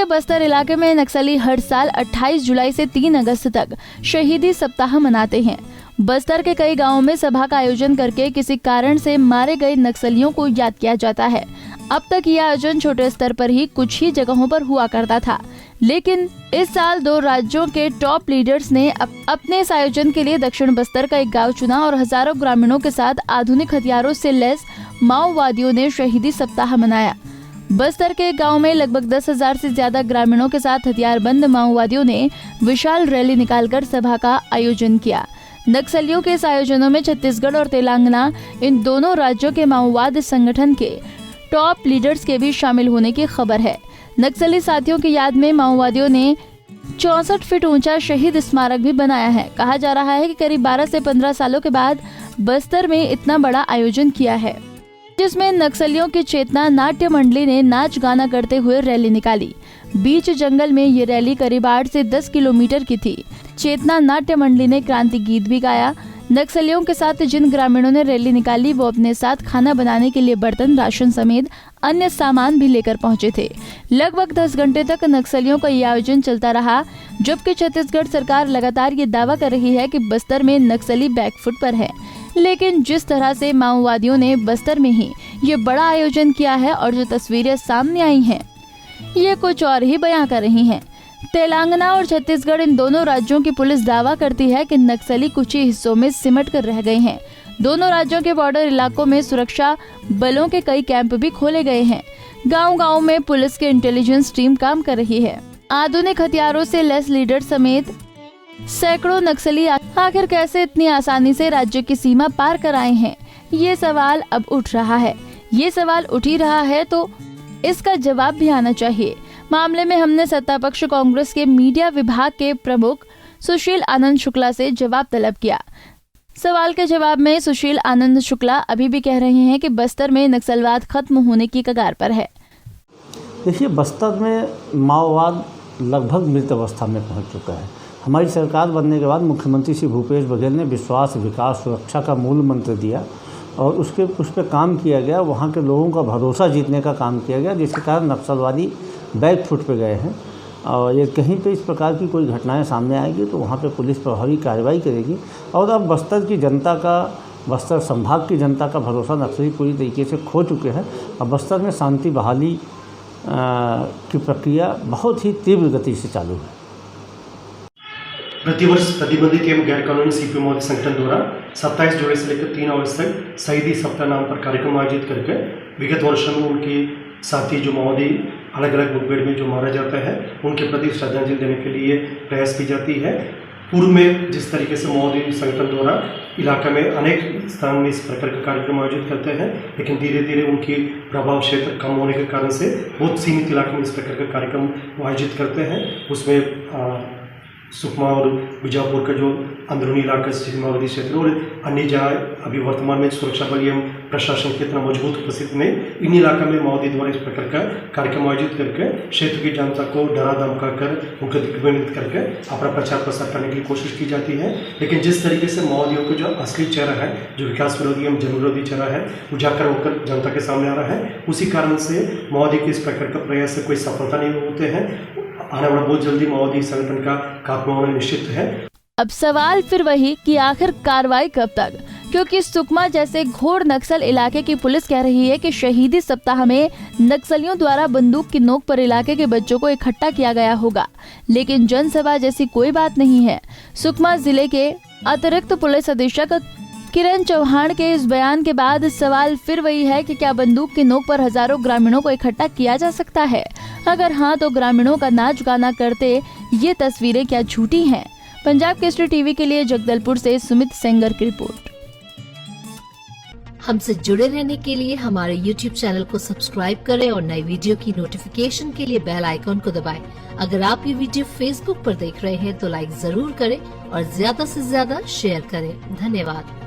के बस्तर इलाके में नक्सली हर साल 28 जुलाई से 3 अगस्त तक शहीदी सप्ताह मनाते हैं। बस्तर के कई गांवों में सभा का आयोजन करके किसी कारण से मारे गए नक्सलियों को याद किया जाता है। अब तक यह आयोजन छोटे स्तर पर ही कुछ ही जगहों पर हुआ करता था, लेकिन इस साल 2 राज्यों के टॉप लीडर्स ने अपने इस आयोजन के लिए दक्षिण बस्तर का एक गांव चुना और हजारों ग्रामीणों के साथ आधुनिक हथियारों से लैस माओवादियों ने शहीदी सप्ताह मनाया। बस्तर के गांव में लगभग 10,000 से ज्यादा ग्रामीणों के साथ हथियारबंद माओवादियों ने विशाल रैली निकालकर सभा का आयोजन किया। नक्सलियों के इस आयोजनों में छत्तीसगढ़ और तेलंगाना, इन दोनों राज्यों के माओवाद संगठन के टॉप लीडर्स के भी शामिल होने की खबर है। नक्सली साथियों की याद में माओवादियों ने 64 फीट ऊंचा शहीद स्मारक भी बनाया है। कहा जा रहा है कि करीब 12 से 15 सालों के बाद बस्तर में इतना बड़ा आयोजन किया है, जिसमें नक्सलियों की चेतना नाट्य मंडली ने नाच गाना करते हुए रैली निकाली। बीच जंगल में ये रैली करीब 8 से 10 किलोमीटर की थी। चेतना नाट्य मंडली ने क्रांति गीत भी गाया। नक्सलियों के साथ जिन ग्रामीणों ने रैली निकाली वो अपने साथ खाना बनाने के लिए बर्तन, राशन समेत अन्य सामान भी लेकर पहुंचे थे। लगभग 10 घंटे तक नक्सलियों का ये आयोजन चलता रहा, जबकि छत्तीसगढ़ सरकार लगातार ये दावा कर रही है कि बस्तर में नक्सली बैकफुट पर है। लेकिन जिस तरह से माओवादियों ने बस्तर में ही ये बड़ा आयोजन किया है और जो तस्वीरें सामने आई हैं, ये कुछ और ही बयां कर रही हैं। तेलंगाना और छत्तीसगढ़, इन दोनों राज्यों की पुलिस दावा करती है कि नक्सली कुछ ही हिस्सों में सिमट कर रह गए हैं। दोनों राज्यों के बॉर्डर इलाकों में सुरक्षा बलों के कई कैंप भी खोले गए हैं। गांव-गांव में पुलिस की इंटेलिजेंस टीम काम कर रही है। आधुनिक हथियारों से लैस लीडर समेत सैकड़ों नक्सली आखिर कैसे इतनी आसानी से राज्य की सीमा पार कर आए हैं, ये सवाल अब उठ रहा है। ये सवाल उठ ही रहा है तो इसका जवाब भी आना चाहिए। मामले में हमने सत्तापक्ष कांग्रेस के मीडिया विभाग के प्रमुख सुशील आनंद शुक्ला से जवाब तलब किया। सवाल के जवाब में सुशील आनंद शुक्ला अभी भी कह रहे हैं कि बस्तर में नक्सलवाद खत्म होने की कगार पर है। देखिए, बस्तर में माओवाद लगभग मृत अवस्था में पहुंच चुका है। हमारी सरकार बनने के बाद मुख्यमंत्री श्री भूपेश बघेल ने विश्वास, विकास, सुरक्षा का मूल मंत्र दिया और उस पर काम किया गया। वहाँ के लोगों का भरोसा जीतने का काम किया गया, जिसके कारण नक्सलवादी बैक फुट पे गए हैं। और ये कहीं पे इस प्रकार की कोई घटनाएं सामने आएगी तो वहाँ पे पुलिस प्रभावी कार्रवाई करेगी। और अब बस्तर की जनता का, बस्तर संभाग की जनता का भरोसा नक्सली पूरी तरीके से खो चुके हैं। और बस्तर में शांति बहाली की प्रक्रिया बहुत ही तीव्र गति से चालू है। प्रतिवर्ष प्रतिबंधित एवं गैर कानूनी सीपी माओवादी संगठन द्वारा 27 जुलाई से लेकर 3 अगस्त तक शहीदी सप्ताह नाम पर कार्यक्रम आयोजित करके विगत वर्षों में उनके साथी जो माओवादी अलग अलग मुठभेड़ में जो मारा जाता है उनके प्रति श्रद्धांजलि देने के लिए प्रयास की जाती है। पूर्व में जिस तरीके से माओवादी संगठन द्वारा इलाका में अनेक स्थान में इस प्रकार का कार्यक्रम आयोजित करते हैं, लेकिन धीरे धीरे उनकी प्रभाव क्षेत्र कम होने के कारण से बहुत सीमित इलाके में इस प्रकार का कार्यक्रम आयोजित करते हैं। उसमें सुकमा और बीजापुर का जो अंदरूनी इलाका स्थित माओवादी क्षेत्र और अन्य जहाँ अभी वर्तमान में सुरक्षा बल एवं प्रशासन की इतना मजबूत उपस्थिति में इन इलाका में माओवादी द्वारा इस प्रकार का कार्यक्रम आयोजित करके क्षेत्र की जनता को डरा धमका कर उनको दिग्भ्रमित करके अपना प्रचार प्रसार करने की कोशिश की जाती है। लेकिन जिस तरीके से माओवादियों का जो असली चेहरा है, जो विकास विरोधी एवं जन विरोधी चेहरा है, उजागर होकर जनता के सामने आ रहा है, उसी कारण से माओवादी के इस प्रकार का प्रयास से कोई सफलता नहीं होते हैं। आने वाला बहुत जल्दी माओवादी संगठन का खात्मा होना निश्चित है। अब सवाल फिर वही कि आखिर कार्रवाई कब तक, क्योंकि सुकमा जैसे घोर नक्सल इलाके की पुलिस कह रही है कि शहीदी सप्ताह में नक्सलियों द्वारा बंदूक की नोक पर इलाके के बच्चों को इकट्ठा किया गया होगा, लेकिन जनसभा जैसी कोई बात नहीं है। सुकमा जिले के अतिरिक्त पुलिस अधीक्षक किरण चौहान के इस बयान के बाद सवाल फिर वही है कि क्या बंदूक की नोक पर हजारों ग्रामीणों को इकट्ठा किया जा सकता है? अगर हाँ, तो ग्रामीणों का नाच गाना करते ये तस्वीरें क्या झूठी हैं? पंजाब केसरी टीवी के लिए जगदलपुर से सुमित सेंगर की रिपोर्ट। हमसे जुड़े रहने के लिए हमारे YouTube चैनल को सब्सक्राइब करें और नई वीडियो की नोटिफिकेशन के लिए बेल आइकॉन को दबाएं। अगर आप ये वीडियो Facebook पर देख रहे हैं तो लाइक जरूर करें और ज्यादा से ज्यादा शेयर करें। धन्यवाद।